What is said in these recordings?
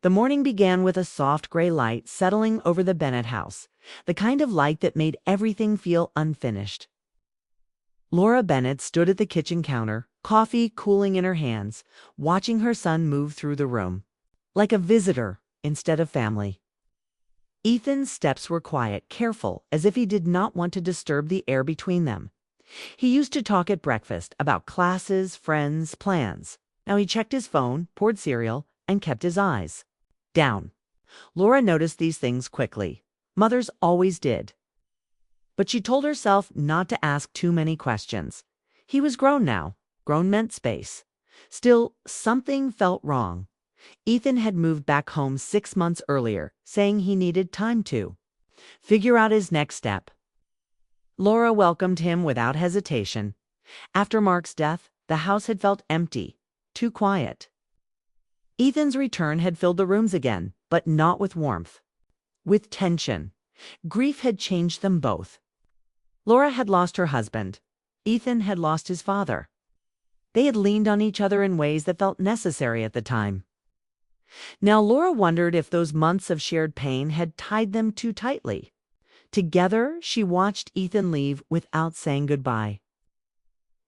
The morning began with a soft gray light settling over the Bennett house, the kind of light that made everything feel unfinished. Laura Bennett stood at the kitchen counter, coffee cooling in her hands, watching her son move through the room, like a visitor instead of family. Ethan's steps were quiet, careful, as if he did not want to disturb the air between them. He used to talk at breakfast about classes, friends, plans. Now he checked his phone, poured cereal, and kept his eyes down. Laura noticed these things quickly. Mothers always did. But she told herself not to ask too many questions. He was grown now. Grown meant space. Still, something felt wrong. Ethan had moved back home 6 months earlier, saying he needed time to figure out his next step. Laura welcomed him without hesitation. After Mark's death, the house had felt empty, too quiet. Ethan's return had filled the rooms again, but not with warmth. With tension. Grief had changed them both. Laura had lost her husband. Ethan had lost his father. They had leaned on each other in ways that felt necessary at the time. Now Laura wondered if those months of shared pain had tied them too tightly. Together, she watched Ethan leave without saying goodbye.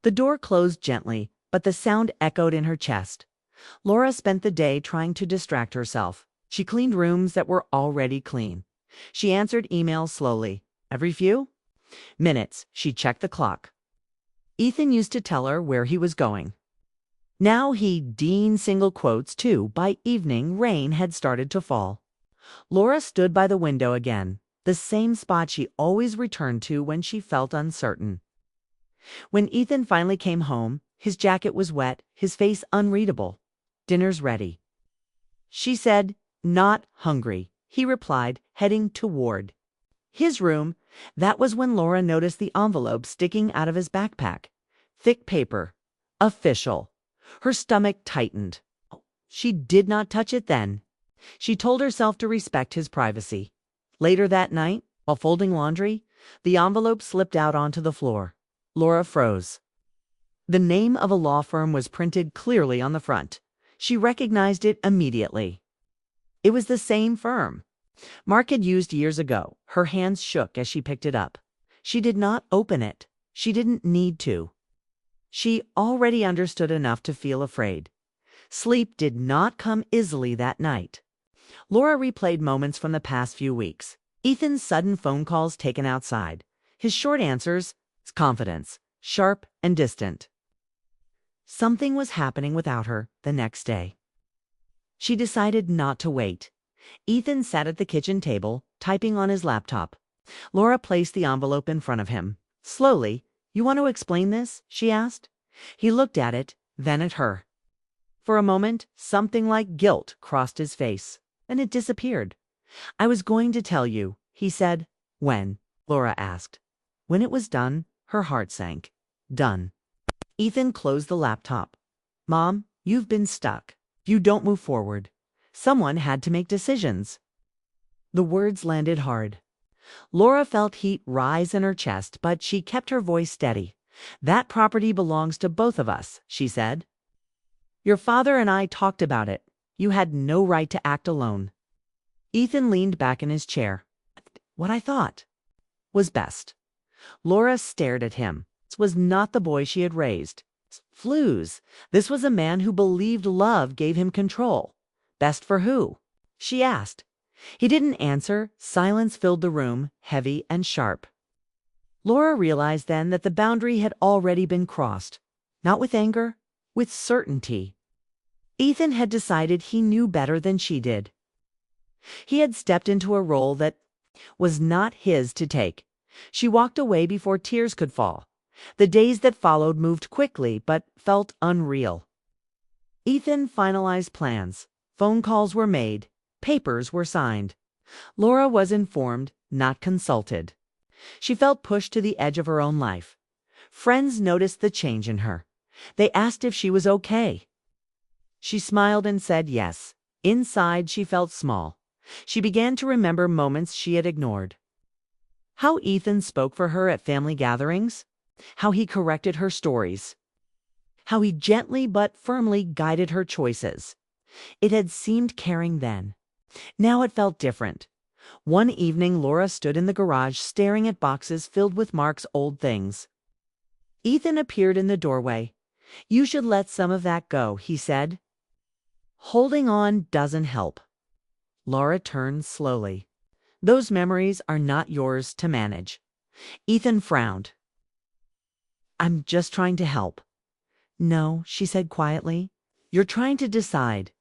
The door closed gently, but the sound echoed in her chest. Laura spent the day trying to distract herself. She cleaned rooms that were already clean. She answered emails slowly. Every few minutes, she checked the clock. Ethan used to tell her where he was going. Now he dean single quotes too. By evening, rain had started to fall. Laura stood by the window again, the same spot she always returned to when she felt uncertain. When Ethan finally came home, his jacket was wet, his face unreadable. Dinner's ready. She said, "Not hungry," he replied, heading toward his room. That was when Laura noticed the envelope sticking out of his backpack. Thick paper. Official. Her stomach tightened. She did not touch it then. She told herself to respect his privacy. Later that night, while folding laundry, the envelope slipped out onto the floor. Laura froze. The name of a law firm was printed clearly on the front. She recognized it immediately. It was the same firm Mark had used years ago. Her hands shook as she picked it up. She did not open it. She didn't need to. She already understood enough to feel afraid. Sleep did not come easily that night. Laura replayed moments from the past few weeks. Ethan's sudden phone calls taken outside. His short answers, his confidence, sharp and distant. Something was happening without her the next day. She decided not to wait. Ethan sat at the kitchen table, typing on his laptop. Laura placed the envelope in front of him. Slowly, "You want to explain this?" she asked. He looked at it, then at her. For a moment, something like guilt crossed his face. Then it disappeared. "I was going to tell you," he said. "When?" Laura asked. When it was done, her heart sank. Done. Ethan closed the laptop. "Mom, you've been stuck. You don't move forward. Someone had to make decisions." The words landed hard. Laura felt heat rise in her chest, but she kept her voice steady. "That property belongs to both of us," she said. "Your father and I talked about it. You had no right to act alone." Ethan leaned back in his chair. "What I thought was best." Laura stared at him. This was not the boy she had raised. Flues. This was a man who believed love gave him control. Best for who? She asked. He didn't answer. Silence filled the room, heavy and sharp. Laura realized then that the boundary had already been crossed. Not with anger, with certainty. Ethan had decided he knew better than she did. He had stepped into a role that was not his to take. She walked away before tears could fall. The days that followed moved quickly, but felt unreal. Ethan finalized plans. Phone calls were made. Papers were signed. Laura was informed, not consulted. She felt pushed to the edge of her own life. Friends noticed the change in her. They asked if she was okay. She smiled and said yes. Inside, she felt small. She began to remember moments she had ignored. How Ethan spoke for her at family gatherings. How he corrected her stories. How he gently but firmly guided her choices. It had seemed caring then. Now it felt different. One evening, Laura stood in the garage staring at boxes filled with Mark's old things. Ethan appeared in the doorway. "You should let some of that go," he said. "Holding on doesn't help." Laura turned slowly. "Those memories are not yours to manage." Ethan frowned. "I'm just trying to help." "No," she said quietly. "You're trying to decide."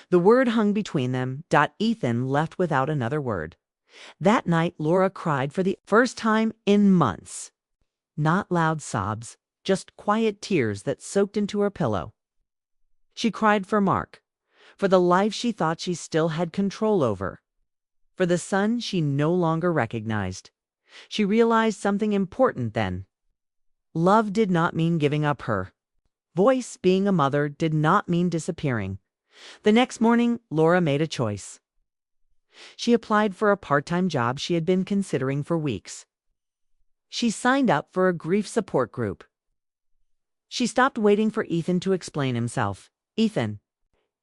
The word hung between them. Ethan left without another word. That night, Laura cried for the first time in months. Not loud sobs, just quiet tears that soaked into her pillow. She cried for Mark, for the life she thought she still had control over, for the son she no longer recognized. She realized something important then. Love did not mean giving up her voice. Being a mother did not mean disappearing. The next morning, Laura made a choice. She applied for a part-time job she had been considering for weeks. She signed up for a grief support group. She stopped waiting for Ethan to explain himself. Ethan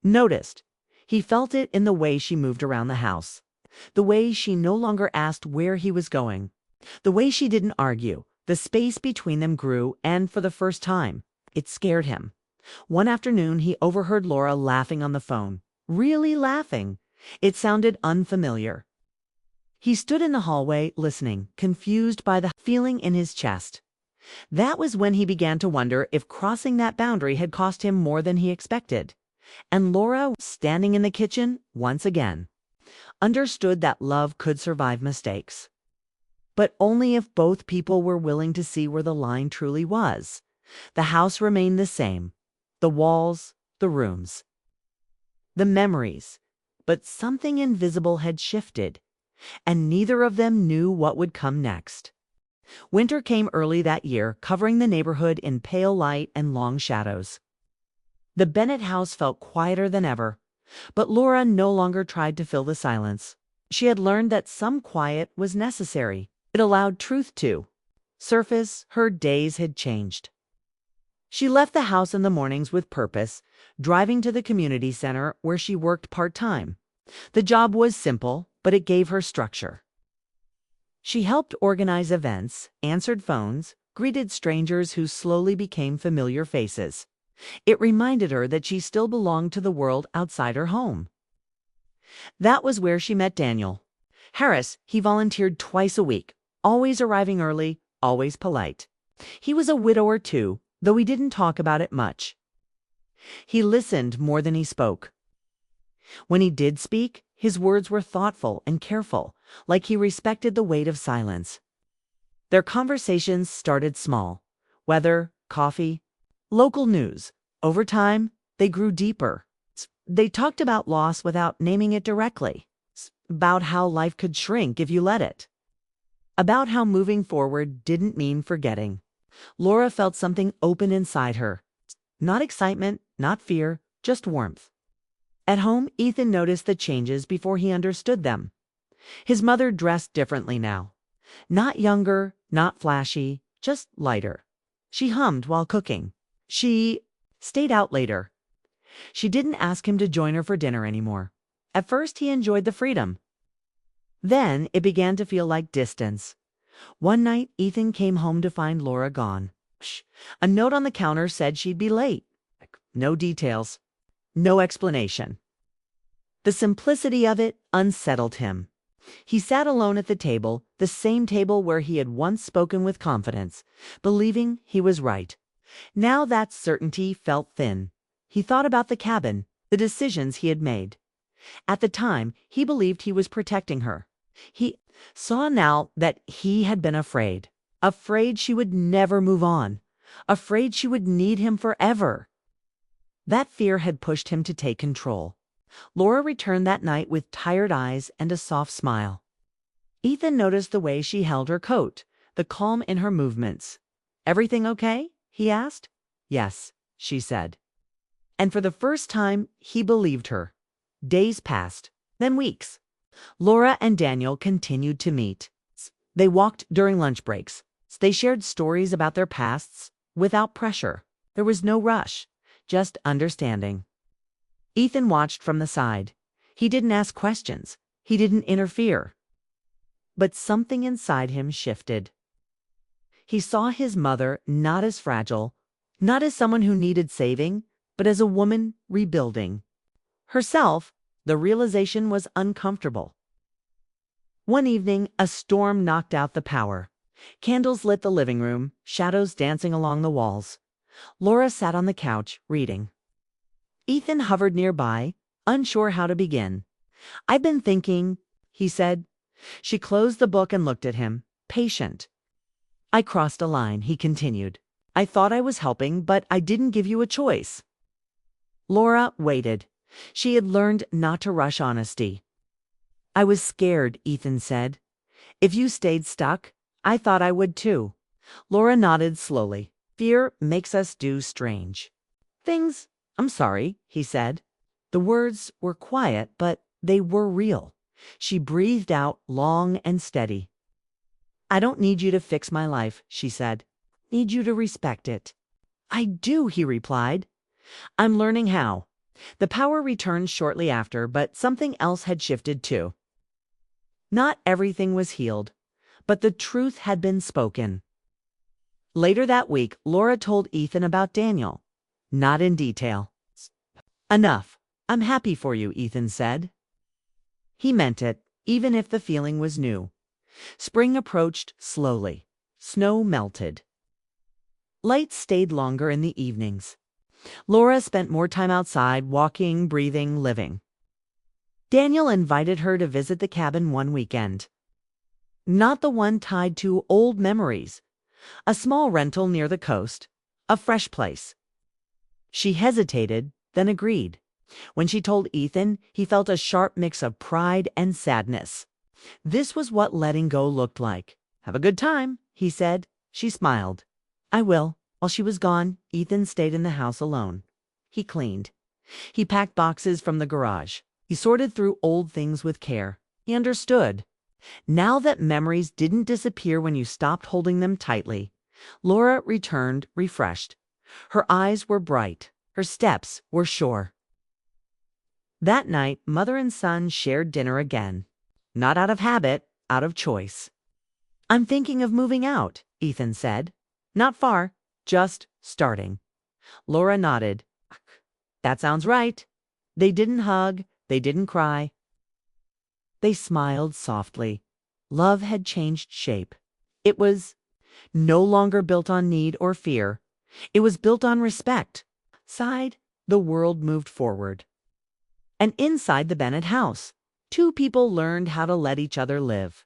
noticed. He felt it in the way she moved around the house, the way she no longer asked where he was going, the way she didn't argue. The space between them grew, and for the first time, it scared him. One afternoon, he overheard Laura laughing on the phone. Really laughing. It sounded unfamiliar. He stood in the hallway, listening, confused by the feeling in his chest. That was when he began to wonder if crossing that boundary had cost him more than he expected. And Laura, standing in the kitchen, once again, understood that love could survive mistakes. But only if both people were willing to see where the line truly was. The house remained the same. The walls, the rooms, the memories. But something invisible had shifted, and neither of them knew what would come next. Winter came early that year, covering the neighborhood in pale light and long shadows. The Bennett house felt quieter than ever, but Laura no longer tried to fill the silence. She had learned that some quiet was necessary. It allowed truth to surface. Her days had changed. She left the house in the mornings with purpose, driving to the community center where she worked part-time. The job was simple, but it gave her structure. She helped organize events, answered phones, greeted strangers who slowly became familiar faces. It reminded her that she still belonged to the world outside her home. That was where she met Daniel Harris. He volunteered twice a week, always arriving early, always polite. He was a widower too, though he didn't talk about it much. He listened more than he spoke. When he did speak, his words were thoughtful and careful, like he respected the weight of silence. Their conversations started small: weather, coffee, local news. Over time, they grew deeper. They talked about loss without naming it directly, about how life could shrink if you let it, about how moving forward didn't mean forgetting. Laura felt something open inside her. Not excitement, not fear, just warmth. At home, Ethan noticed the changes before he understood them. His mother dressed differently now. Not younger, not flashy, just lighter. She hummed while cooking. She stayed out later. She didn't ask him to join her for dinner anymore. At first, he enjoyed the freedom. Then it began to feel like distance. One night, Ethan came home to find Laura gone. A note on the counter said she'd be late. No details. No explanation. The simplicity of it unsettled him. He sat alone at the table, the same table where he had once spoken with confidence, believing he was right. Now that certainty felt thin. He thought about the cabin, the decisions he had made. At the time, he believed he was protecting her. He saw now that he had been afraid. Afraid she would never move on. Afraid she would need him forever. That fear had pushed him to take control. Laura returned that night with tired eyes and a soft smile. Ethan noticed the way she held her coat, the calm in her movements. "Everything okay?" he asked. "Yes," she said. And for the first time, he believed her. Days passed, then weeks. Laura and Daniel continued to meet. They walked during lunch breaks. They shared stories about their pasts without pressure. There was no rush, just understanding. Ethan watched from the side. He didn't ask questions. He didn't interfere. But something inside him shifted. He saw his mother not as fragile, not as someone who needed saving, but as a woman rebuilding. Herself, the realization was uncomfortable. One evening, a storm knocked out the power. Candles lit the living room, shadows dancing along the walls. Laura sat on the couch, reading. Ethan hovered nearby, unsure how to begin. "I've been thinking," he said. She closed the book and looked at him, patient. "I crossed a line," he continued. "I thought I was helping, but I didn't give you a choice." Laura waited. She had learned not to rush honesty. "I was scared," Ethan said. "If you stayed stuck, I thought I would too." Laura nodded slowly. "Fear makes us do strange things." "I'm sorry," he said. The words were quiet, but they were real. She breathed out long and steady. "I don't need you to fix my life," she said. "Need you to respect it." "I do," he replied. "I'm learning how." The power returned shortly after, but something else had shifted too. Not everything was healed, but the truth had been spoken. Later that week, Laura told Ethan about Daniel. Not in detail. "Enough. I'm happy for you," Ethan said. He meant it, even if the feeling was new. Spring approached slowly. Snow melted. Lights stayed longer in the evenings. Laura spent more time outside, walking, breathing, living. Daniel invited her to visit the cabin one weekend. Not the one tied to old memories. A small rental near the coast. A fresh place. She hesitated, then agreed. When she told Ethan, he felt a sharp mix of pride and sadness. This was what letting go looked like. "Have a good time," he said. She smiled. "I will." While she was gone, Ethan stayed in the house alone. He cleaned. He packed boxes from the garage. He sorted through old things with care. He understood. Now that memories didn't disappear when you stopped holding them tightly, Laura returned refreshed. Her eyes were bright. Her steps were sure. That night, mother and son shared dinner again. Not out of habit, out of choice. "I'm thinking of moving out," Ethan said. "Not far, just starting." Laura nodded. "That sounds right." They didn't hug, they didn't cry. They smiled softly. Love had changed shape. It was no longer built on need or fear. It was built on respect. Outside, the world moved forward. And inside the Bennett house, two people learned how to let each other live.